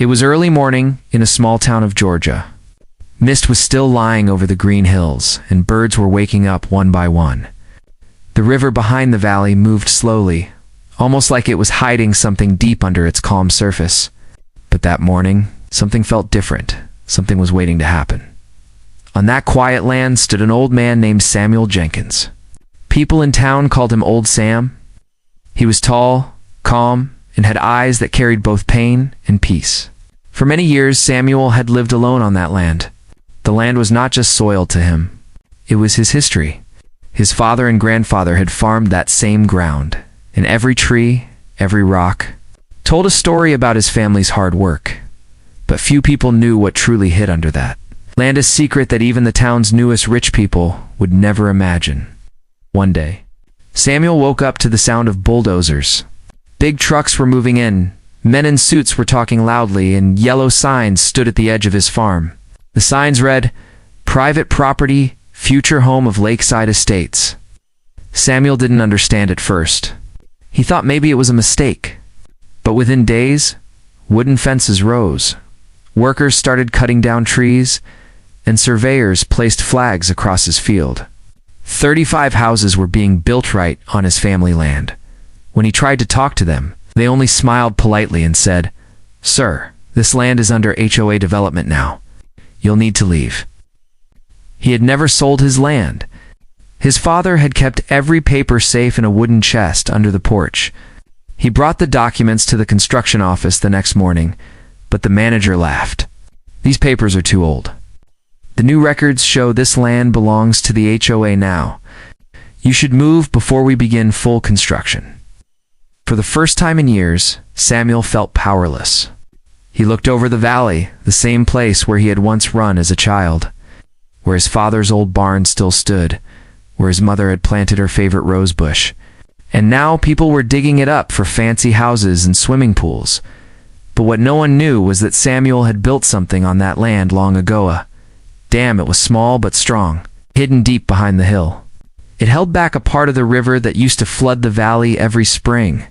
It was early morning in a small town of Georgia. Mist was still lying over the green hills, and birds were waking up one by one. The river behind the valley moved slowly, almost like it was hiding something deep under its calm surface. But that morning, something felt different. Something was waiting to happen. On that quiet land stood an old man named Samuel Jenkins. People in town called him Old Sam. He was tall, calm, and had eyes that carried both pain and peace. For many years, Samuel had lived alone on that land. The land was not just soil to him. It was his history. His father and grandfather had farmed that same ground, and every tree, every rock, told a story about his family's hard work. But few people knew what truly hid under that. Land a secret that even the town's newest rich people would never imagine. One day, Samuel woke up to the sound of bulldozers. Big trucks were moving in, men in suits were talking loudly, and yellow signs stood at the edge of his farm. The signs read, "Private property, future home of Lakeside Estates." Samuel didn't understand at first. He thought maybe it was a mistake. But within days, wooden fences rose. Workers started cutting down trees, and surveyors placed flags across his field. 35 houses were being built right on his family land. When he tried to talk to them, they only smiled politely and said, "Sir, this land is under HOA development now. You'll need to leave." He had never sold his land. His father had kept every paper safe in a wooden chest under the porch. He brought the documents to the construction office the next morning, but the manager laughed. "These papers are too old. The new records show this land belongs to the HOA now. You should move before we begin full construction." For the first time in years, Samuel felt powerless. He looked over the valley, the same place where he had once run as a child, where his father's old barn still stood, where his mother had planted her favorite rose bush. And now people were digging it up for fancy houses and swimming pools. But what no one knew was that Samuel had built something on that land long ago, a dam. It was small but strong, hidden deep behind the hill. It held back a part of the river that used to flood the valley every spring.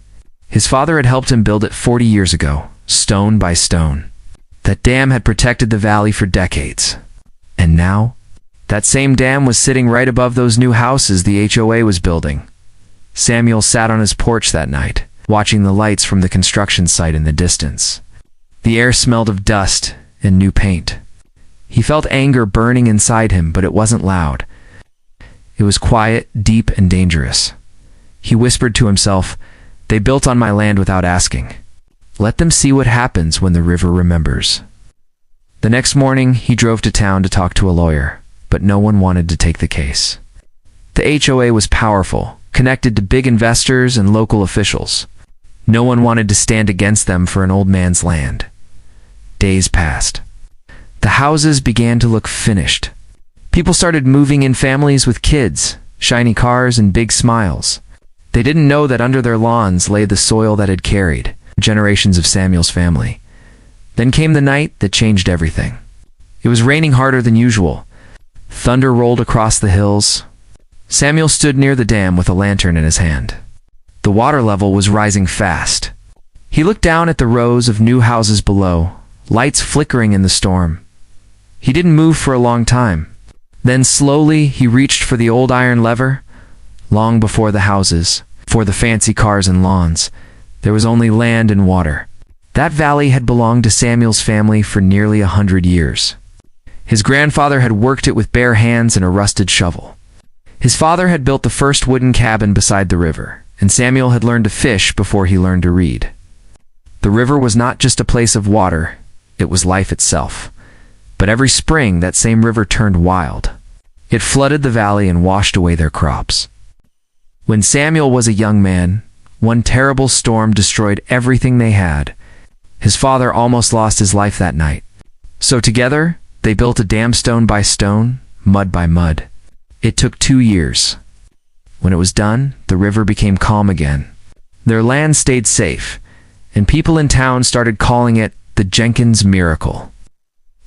His father had helped him build it 40 years ago, stone by stone. That dam had protected the valley for decades. And now, that same dam was sitting right above those new houses the HOA was building. Samuel sat on his porch that night, watching the lights from the construction site in the distance. The air smelled of dust and new paint. He felt anger burning inside him, but it wasn't loud. It was quiet, deep, and dangerous. He whispered to himself, "They built on my land without asking. Let them see what happens when the river remembers." The next morning, he drove to town to talk to a lawyer, but no one wanted to take the case. The HOA was powerful, connected to big investors and local officials. No one wanted to stand against them for an old man's land. Days passed. The houses began to look finished. People started moving in families with kids, shiny cars, and big smiles. They didn't know that under their lawns lay the soil that had carried generations of Samuel's family. Then came the night that changed everything. It was raining harder than usual. Thunder rolled across the hills. Samuel stood near the dam with a lantern in his hand. The water level was rising fast. He looked down at the rows of new houses below, lights flickering in the storm. He didn't move for a long time. Then slowly he reached for the old iron lever. Long before the houses, for the fancy cars and lawns, there was only land and water. That valley had belonged to Samuel's family for nearly 100 years. His grandfather had worked it with bare hands and a rusted shovel. His father had built the first wooden cabin beside the river, and Samuel had learned to fish before he learned to read. The river was not just a place of water, it was life itself. But every spring, that same river turned wild. It flooded the valley and washed away their crops. When Samuel was a young man, one terrible storm destroyed everything they had. His father almost lost his life that night. So together, they built a dam stone by stone, mud by mud. It took 2 years. When it was done, the river became calm again. Their land stayed safe, and people in town started calling it the Jenkins Miracle.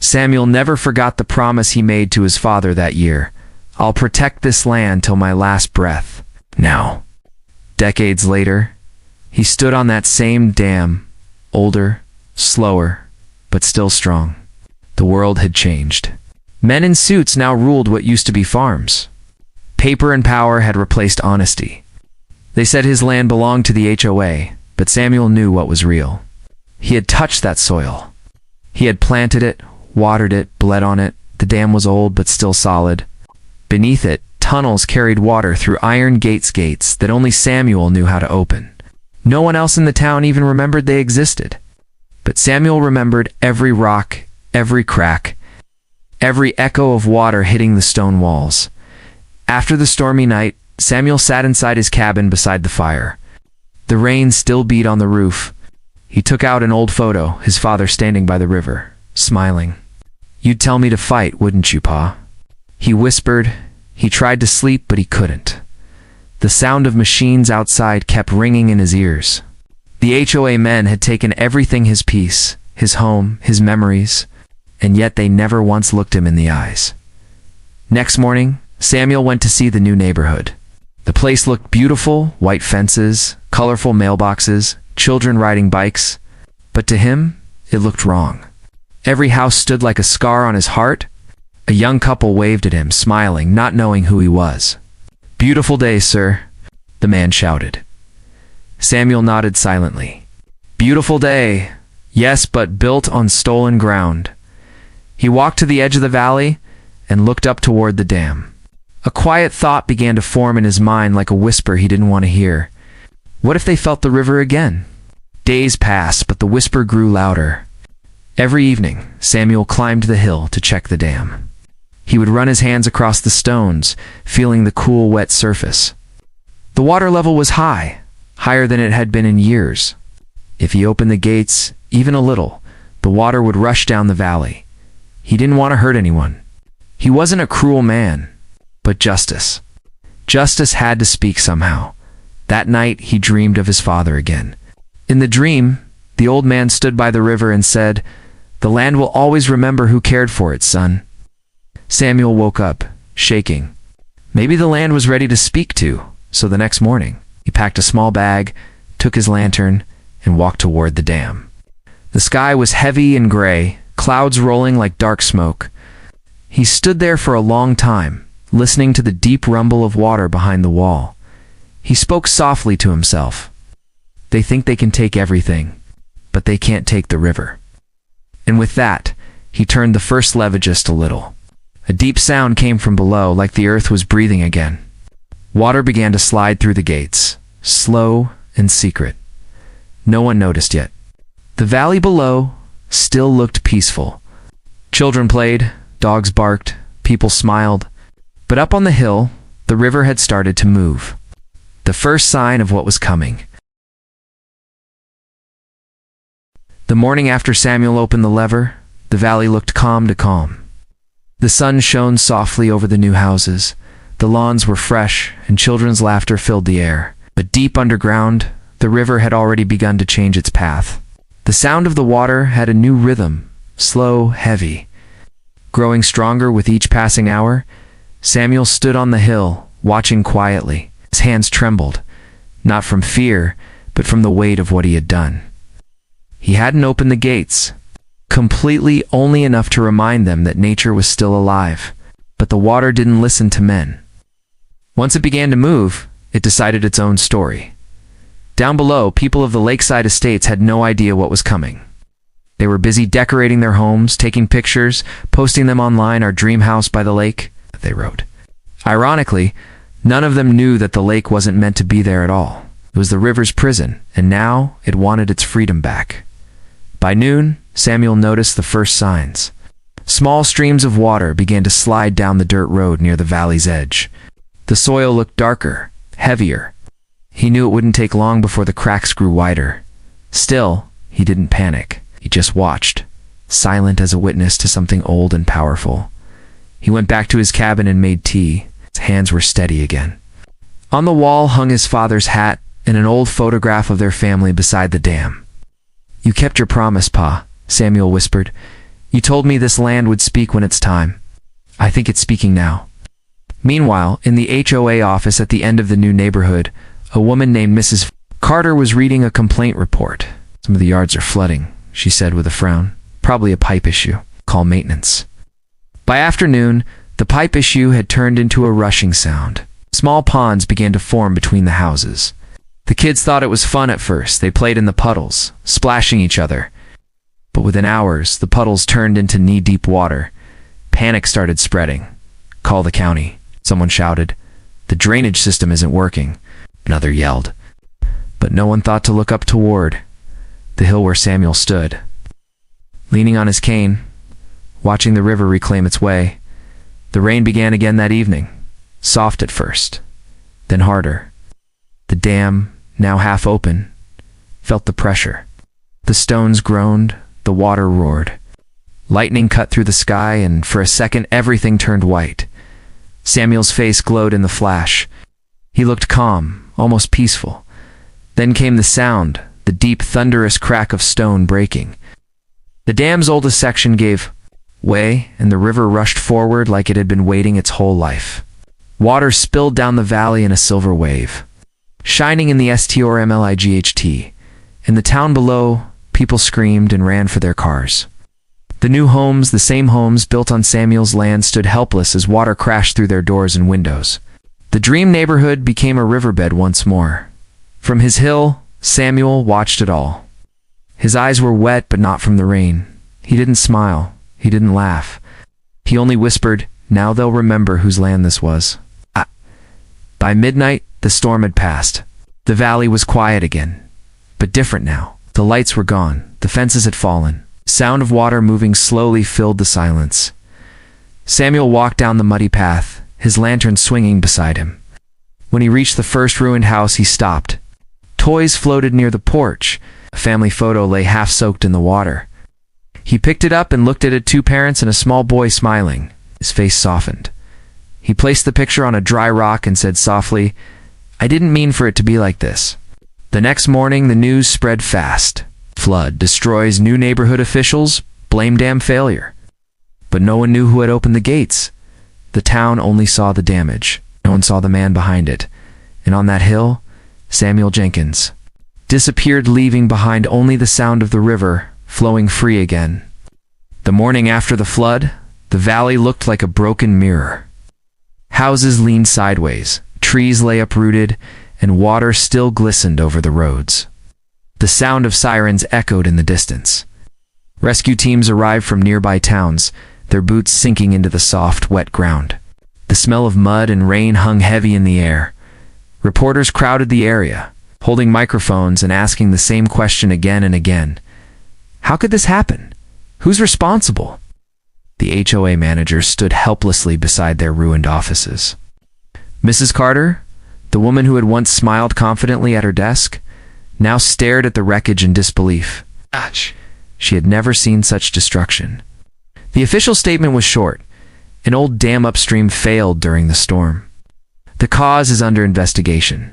Samuel never forgot the promise he made to his father that year. "I'll protect this land till my last breath." Now, decades later, he stood on that same dam, older, slower, but still strong. The world had changed. Men in suits now ruled what used to be farms. Paper and power had replaced honesty. They said his land belonged to the HOA, but Samuel knew what was real. He had touched that soil. He had planted it, watered it, bled on it. The dam was old but still solid. Beneath it, tunnels carried water through iron gates that only Samuel knew how to open. No one else in the town even remembered they existed. But Samuel remembered every rock, every crack, every echo of water hitting the stone walls. After the stormy night, Samuel sat inside his cabin beside the fire. The rain still beat on the roof. He took out an old photo, his father standing by the river, smiling. "You'd tell me to fight, wouldn't you, Pa?" He whispered. He tried to sleep, but he couldn't. The sound of machines outside kept ringing in his ears. The HOA men had taken everything, his peace, his home, his memories, and yet they never once looked him in the eyes. Next morning, Samuel went to see the new neighborhood. The place looked beautiful, white fences, colorful mailboxes, children riding bikes, but to him, it looked wrong. Every house stood like a scar on his heart. A young couple waved at him, smiling, not knowing who he was. "Beautiful day, sir," the man shouted. Samuel nodded silently. "Beautiful day. Yes, but built on stolen ground." He walked to the edge of the valley and looked up toward the dam. A quiet thought began to form in his mind, like a whisper he didn't want to hear. What if they felt the river again? Days passed, but the whisper grew louder. Every evening, Samuel climbed the hill to check the dam. He would run his hands across the stones, feeling the cool, wet surface. The water level was high, higher than it had been in years. If he opened the gates, even a little, the water would rush down the valley. He didn't want to hurt anyone. He wasn't a cruel man, but justice. Justice had to speak somehow. That night, he dreamed of his father again. In the dream, the old man stood by the river and said, "The land will always remember who cared for it, son." Samuel woke up, shaking. Maybe the land was ready to speak to, so the next morning, he packed a small bag, took his lantern, and walked toward the dam. The sky was heavy and gray, clouds rolling like dark smoke. He stood there for a long time, listening to the deep rumble of water behind the wall. He spoke softly to himself. They think they can take everything, but they can't take the river. And with that, he turned the first lever just a little. A deep sound came from below, like the earth was breathing again. Water began to slide through the gates, slow and secret. No one noticed yet. The valley below still looked peaceful. Children played, dogs barked, people smiled. But up on the hill, the river had started to move. The first sign of what was coming. The morning after Samuel opened the lever, the valley looked calm to calm. The sun shone softly over the new houses. The lawns were fresh, and children's laughter filled the air. But deep underground, the river had already begun to change its path. The sound of the water had a new rhythm, slow, heavy. Growing stronger with each passing hour, Samuel stood on the hill, watching quietly. His hands trembled, not from fear, but from the weight of what he had done. He hadn't opened the gates, completely, only enough to remind them that nature was still alive. But the water didn't listen to men. Once it began to move, it decided its own story. Down below, people of the lakeside estates had no idea what was coming. They were busy decorating their homes, taking pictures, posting them online. "Our dream house by the lake," they wrote. Ironically, none of them knew that the lake wasn't meant to be there at all. It was the river's prison, and now it wanted its freedom back. By noon, Samuel noticed the first signs. Small streams of water began to slide down the dirt road near the valley's edge. The soil looked darker, heavier. He knew it wouldn't take long before the cracks grew wider. Still, he didn't panic. He just watched, silent as a witness to something old and powerful. He went back to his cabin and made tea. His hands were steady again. On the wall hung his father's hat and an old photograph of their family beside the dam. "You kept your promise, Pa," Samuel whispered. "You told me this land would speak when it's time. I think it's speaking now." Meanwhile, in the HOA office at the end of the new neighborhood, a woman named Mrs. Carter was reading a complaint report. "Some of the yards are flooding," she said with a frown. Probably a pipe issue. Call maintenance. By afternoon, the pipe issue had turned into a rushing sound. Small ponds began to form between the houses. The kids thought it was fun at first. They played in the puddles, splashing each other. But within hours, the puddles turned into knee-deep water. Panic started spreading. Call the county, someone shouted. The drainage system isn't working, another yelled. But no one thought to look up toward the hill where Samuel stood. Leaning on his cane, watching the river reclaim its way, the rain began again that evening, soft at first, then harder. The dam, now half open, felt the pressure. The stones groaned, the water roared. Lightning cut through the sky, and for a second everything turned white. Samuel's face glowed in the flash. He looked calm, almost peaceful. Then came the sound, the deep, thunderous crack of stone breaking. The dam's oldest section gave way, and the river rushed forward like it had been waiting its whole life. Water spilled down the valley in a silver wave, shining in the STORMLIGHT. In the town below, people screamed and ran for their cars. The new homes, the same homes built on Samuel's land, stood helpless as water crashed through their doors and windows. The dream neighborhood became a riverbed once more. From his hill, Samuel watched it all. His eyes were wet, but not from the rain. He didn't smile. He didn't laugh. He only whispered, "Now they'll remember whose land this was." By midnight, the storm had passed. The valley was quiet again, but different now. The lights were gone. The fences had fallen. Sound of water moving slowly filled the silence. Samuel walked down the muddy path, his lantern swinging beside him. When he reached the first ruined house, he stopped. Toys floated near the porch. A family photo lay half-soaked in the water. He picked it up and looked at it, two parents and a small boy smiling. His face softened. He placed the picture on a dry rock and said softly, "I didn't mean for it to be like this." The next morning, the news spread fast. Flood destroys new neighborhood officials, blame dam failure. But no one knew who had opened the gates. The town only saw the damage. No one saw the man behind it. And on that hill, Samuel Jenkins disappeared, leaving behind only the sound of the river flowing free again. The morning after the flood, the valley looked like a broken mirror. Houses leaned sideways, trees lay uprooted, and water still glistened over the roads. The sound of sirens echoed in the distance. Rescue teams arrived from nearby towns, their boots sinking into the soft, wet ground. The smell of mud and rain hung heavy in the air. Reporters crowded the area, holding microphones and asking the same question again and again. How could this happen? Who's responsible? The HOA managers stood helplessly beside their ruined offices. Mrs. Carter, the woman who had once smiled confidently at her desk, now stared at the wreckage in disbelief. She had never seen such destruction. The official statement was short. An old dam upstream failed during the storm. The cause is under investigation.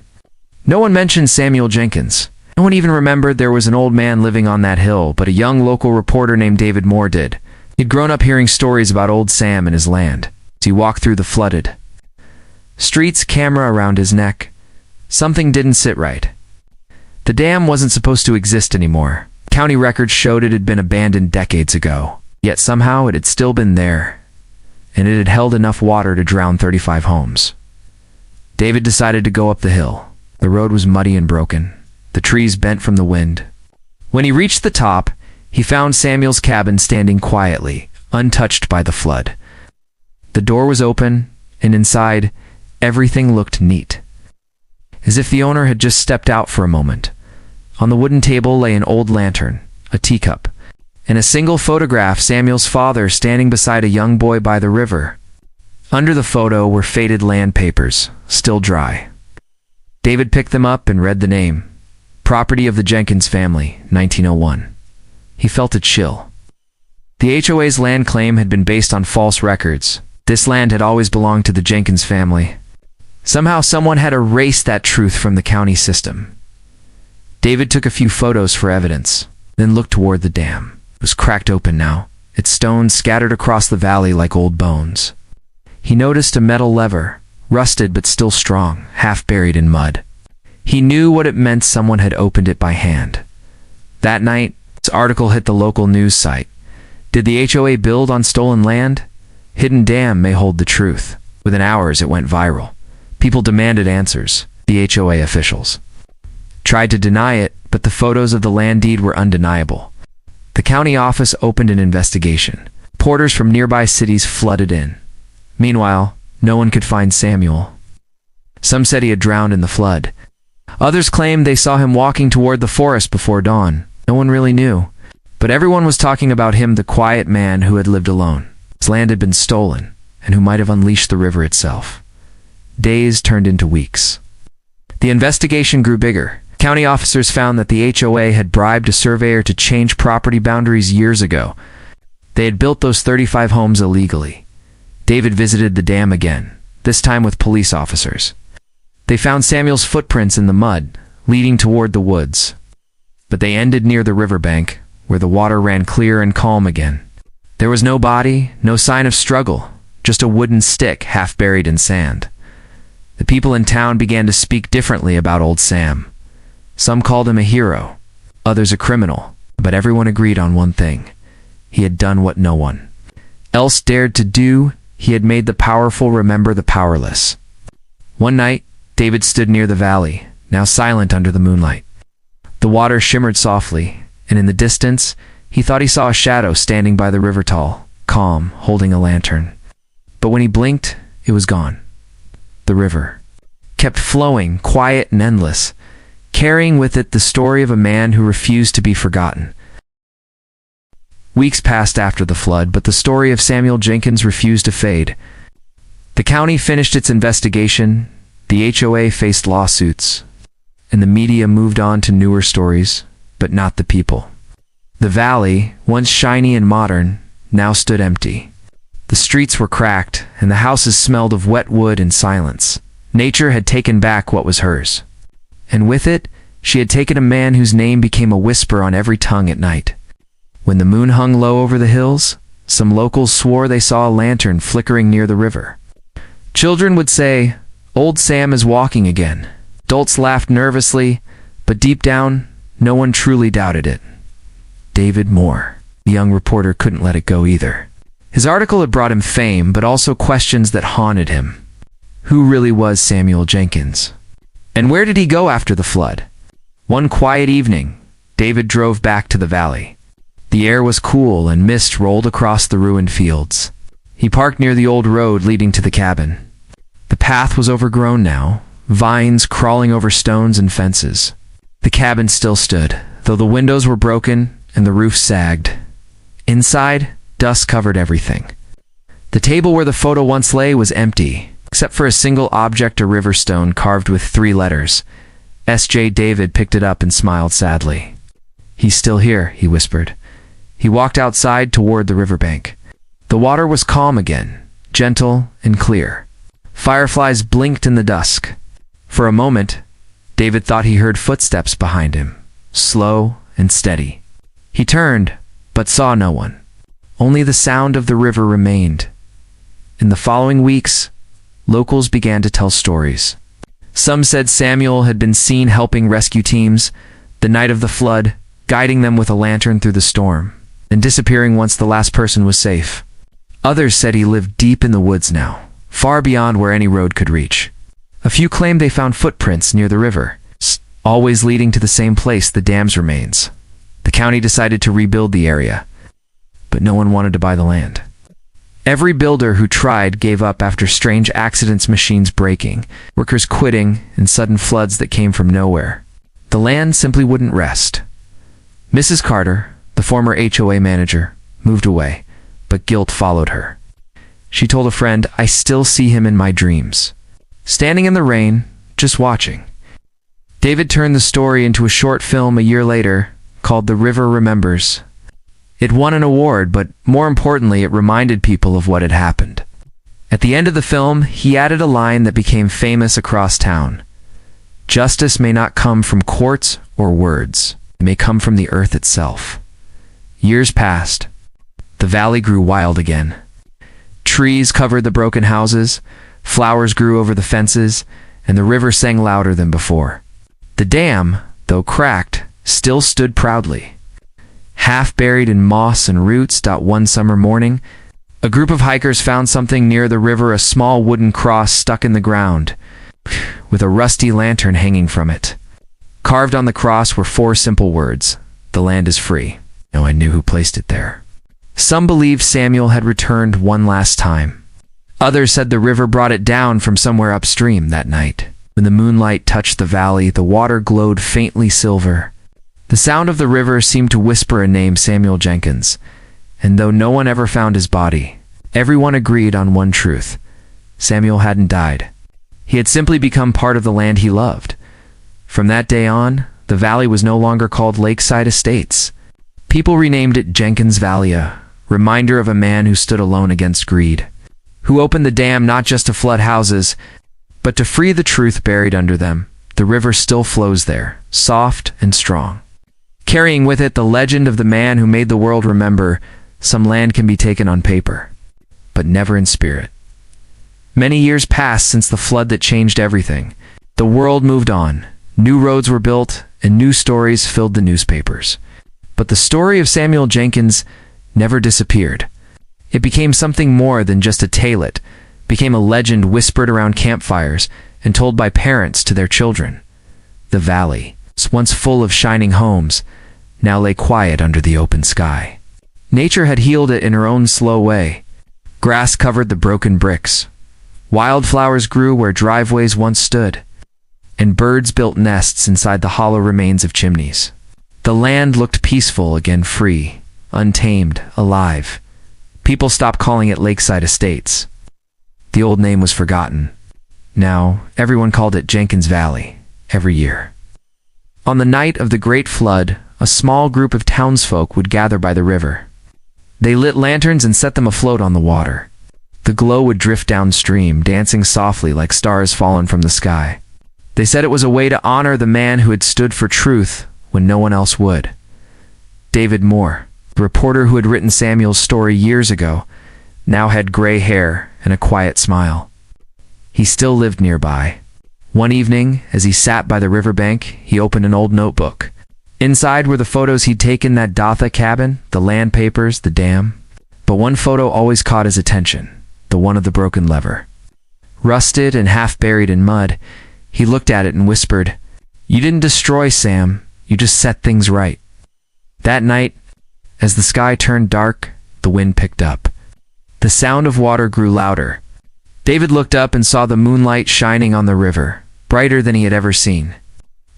No one mentioned Samuel Jenkins. No one even remembered there was an old man living on that hill, but a young local reporter named David Moore did. He'd grown up hearing stories about old Sam and his land. As he walked through the flooded streets, camera around his neck, something didn't sit right. The dam wasn't supposed to exist anymore. County records showed it had been abandoned decades ago. Yet somehow it had still been there, and it had held enough water to drown 35 homes. David decided to go up the hill. The road was muddy and broken, the trees bent from the wind. When he reached the top, he found Samuel's cabin standing quietly, untouched by the flood. The door was open, and inside, everything looked neat, as if the owner had just stepped out for a moment. On the wooden table lay an old lantern, a teacup, and a single photograph, Samuel's father standing beside a young boy by the river. Under the photo were faded land papers, still dry. David picked them up and read the name. Property of the Jenkins family, 1901. He felt a chill. The HOA's land claim had been based on false records. This land had always belonged to the Jenkins family. Somehow someone had erased that truth from the county system. David took a few photos for evidence, then looked toward the dam. It was cracked open now, its stones scattered across the valley like old bones. He noticed a metal lever, rusted but still strong, half buried in mud. He knew what it meant. Someone had opened it by hand. That night, this article hit the local news site. Did the HOA build on stolen land? Hidden Dam may hold the truth. Within hours, it went viral. People demanded answers. The HOA officials tried to deny it, but the photos of the land deed were undeniable. The county office opened an investigation. Reporters from nearby cities flooded in. Meanwhile, no one could find Samuel. Some said he had drowned in the flood. Others claimed they saw him walking toward the forest before dawn. No one really knew. But everyone was talking about him, the quiet man who had lived alone. His land had been stolen, and who might have unleashed the river itself. Days turned into weeks. The investigation grew bigger. County officers found that the HOA had bribed a surveyor to change property boundaries years ago. They had built those 35 homes illegally. David visited the dam again, this time with police officers. They found Samuel's footprints in the mud, leading toward the woods. But they ended near the riverbank, where the water ran clear and calm again. There was no body, no sign of struggle, just a wooden stick half buried in sand. The people in town began to speak differently about old Sam. Some called him a hero, others a criminal, but everyone agreed on one thing. He had done what no one else dared to do. He had made the powerful remember the powerless. One night, David stood near the valley, now silent under the moonlight. The water shimmered softly, and in the distance, he thought he saw a shadow standing by the river, tall, calm, holding a lantern. But when he blinked, it was gone. The river kept flowing, quiet and endless, carrying with it the story of a man who refused to be forgotten. Weeks passed after the flood, but the story of Samuel Jenkins refused to fade. The county finished its investigation, the HOA faced lawsuits, and the media moved on to newer stories, but not the people. The valley, once shiny and modern, now stood empty. The streets were cracked, and the houses smelled of wet wood and silence. Nature had taken back what was hers. And with it, she had taken a man whose name became a whisper on every tongue at night. When the moon hung low over the hills, some locals swore they saw a lantern flickering near the river. Children would say, "Old Sam is walking again." Adults laughed nervously, but deep down, no one truly doubted it. David Moore, the young reporter, couldn't let it go either. His article had brought him fame, but also questions that haunted him. Who really was Samuel Jenkins? And where did he go after the flood? One quiet evening, David drove back to the valley. The air was cool and mist rolled across the ruined fields. He parked near the old road leading to the cabin. The path was overgrown now, vines crawling over stones and fences. The cabin still stood, though the windows were broken and the roof sagged. Inside, dust covered everything. The table where the photo once lay was empty, except for a single object, a river stone carved with 3 letters. S.J. David picked it up and smiled sadly. "He's still here," he whispered. He walked outside toward the riverbank. The water was calm again, gentle and clear. Fireflies blinked in the dusk. For a moment, David thought he heard footsteps behind him, slow and steady. He turned, but saw no one. Only the sound of the river remained. In the following weeks, locals began to tell stories. Some said Samuel had been seen helping rescue teams the night of the flood, guiding them with a lantern through the storm, and disappearing once the last person was safe. Others said he lived deep in the woods now, far beyond where any road could reach. A few claimed they found footprints near the river, always leading to the same place, the dam's remains. The county decided to rebuild the area, but no one wanted to buy the land. Every builder who tried gave up after strange accidents, machines breaking, workers quitting, and sudden floods that came from nowhere. The land simply wouldn't rest. Mrs. Carter, the former HOA manager, moved away, but guilt followed her. She told a friend, "I still see him in my dreams, standing in the rain, just watching." David turned the story into a short film a year later called The River Remembers. It won an award, but more importantly, it reminded people of what had happened. At the end of the film, he added a line that became famous across town. "Justice may not come from courts or words. It may come from the earth itself." Years passed. The valley grew wild again. Trees covered the broken houses, flowers grew over the fences, and the river sang louder than before. The dam, though cracked, still stood proudly. half buried in moss and roots. One summer morning, a group of hikers found something near the river, a small wooden cross stuck in the ground, with a rusty lantern hanging from it. Carved on the cross were 4 simple words: "The land is free." No one knew who placed it there. Some believed Samuel had returned one last time. Others said the river brought it down from somewhere upstream that night. When the moonlight touched the valley, the water glowed faintly silver. The sound of the river seemed to whisper a name: Samuel Jenkins. And though no one ever found his body, everyone agreed on one truth: Samuel hadn't died. He had simply become part of the land he loved. From that day on, the valley was no longer called Lakeside Estates. People renamed it Jenkins Valley, a reminder of a man who stood alone against greed, who opened the dam not just to flood houses, but to free the truth buried under them. The river still flows there, soft and strong, carrying with it the legend of the man who made the world remember some land can be taken on paper, but never in spirit. Many years passed since the flood that changed everything. The world moved on. New roads were built, and new stories filled the newspapers. But the story of Samuel Jenkins never disappeared. It became something more than just a tale. It became a legend whispered around campfires and told by parents to their children. The valley, once full of shining homes, now lay quiet under the open sky. Nature had healed it in her own slow way. Grass covered the broken bricks. Wildflowers grew where driveways once stood, and birds built nests inside the hollow remains of chimneys. The land looked peaceful again, free, untamed, alive. People stopped calling it Lakeside Estates. The old name was forgotten. Now, everyone called it Jenkins Valley, every year. On the night of the Great Flood, a small group of townsfolk would gather by the river. They lit lanterns and set them afloat on the water. The glow would drift downstream, dancing softly like stars fallen from the sky. They said it was a way to honor the man who had stood for truth when no one else would. David Moore, the reporter who had written Samuel's story years ago, now had gray hair and a quiet smile. He still lived nearby. One evening, as he sat by the riverbank, he opened an old notebook. Inside were the photos he'd taken: that Dotha cabin, the land papers, the dam. But one photo always caught his attention: the one of the broken lever. Rusted and half buried in mud, he looked at it and whispered, "You didn't destroy Sam, you just set things right." That night, as the sky turned dark, the wind picked up. The sound of water grew louder. David looked up and saw the moonlight shining on the river, brighter than he had ever seen.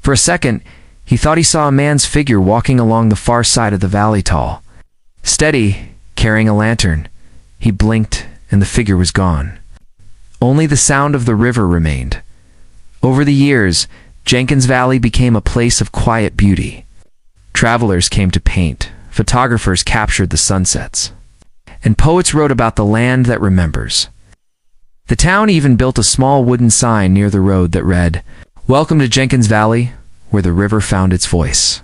For a second, he thought he saw a man's figure walking along the far side of the valley, tall, steady, carrying a lantern. He blinked, and the figure was gone. Only the sound of the river remained. Over the years, Jenkins Valley became a place of quiet beauty. Travelers came to paint, photographers captured the sunsets, and poets wrote about the land that remembers. The town even built a small wooden sign near the road that read, "Welcome to Jenkins Valley, where the river found its voice."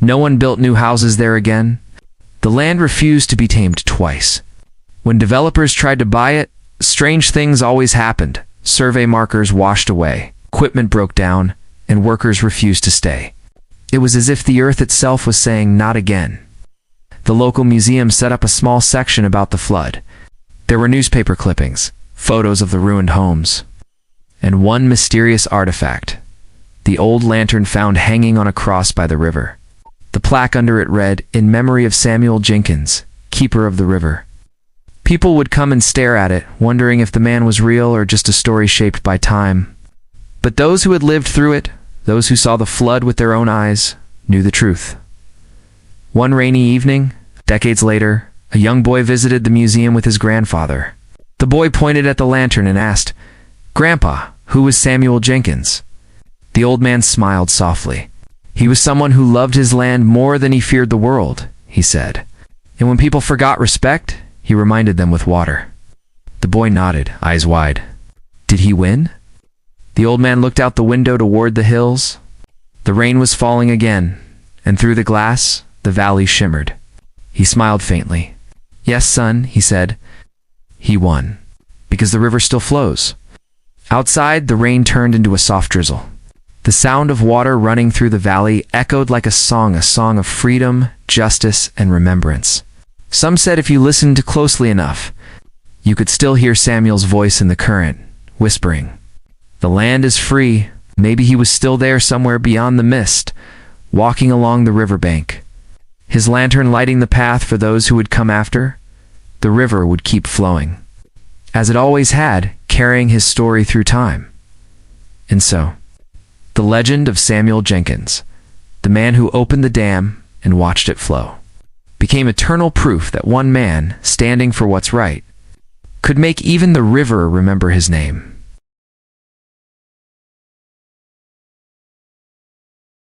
No one built new houses there again. The land refused to be tamed twice. When developers tried to buy it, strange things always happened. Survey markers washed away, equipment broke down, and workers refused to stay. It was as if the earth itself was saying, "Not again." The local museum set up a small section about the flood. There were newspaper clippings, photos of the ruined homes, and one mysterious artifact: the old lantern found hanging on a cross by the river. The plaque under it read, "In memory of Samuel Jenkins, keeper of the river." People would come and stare at it, wondering if the man was real or just a story shaped by time. But those who had lived through it, those who saw the flood with their own eyes, knew the truth. One rainy evening, decades later, a young boy visited the museum with his grandfather. The boy pointed at the lantern and asked, "Grandpa, who was Samuel Jenkins?" The old man smiled softly. "He was someone who loved his land more than he feared the world," he said. "And when people forgot respect, he reminded them with water." The boy nodded, eyes wide. "Did he win?" The old man looked out the window toward the hills. The rain was falling again, and through the glass, the valley shimmered. He smiled faintly. "Yes, son," he said. "He won, because the river still flows." Outside, the rain turned into a soft drizzle. The sound of water running through the valley echoed like a song of freedom, justice, and remembrance. Some said if you listened closely enough, you could still hear Samuel's voice in the current, whispering, "The land is free." Maybe he was still there somewhere beyond the mist, walking along the riverbank, his lantern lighting the path for those who would come after. The river would keep flowing, as it always had, carrying his story through time. And so, the legend of Samuel Jenkins, the man who opened the dam and watched it flow, became eternal proof that one man, standing for what's right, could make even the river remember his name.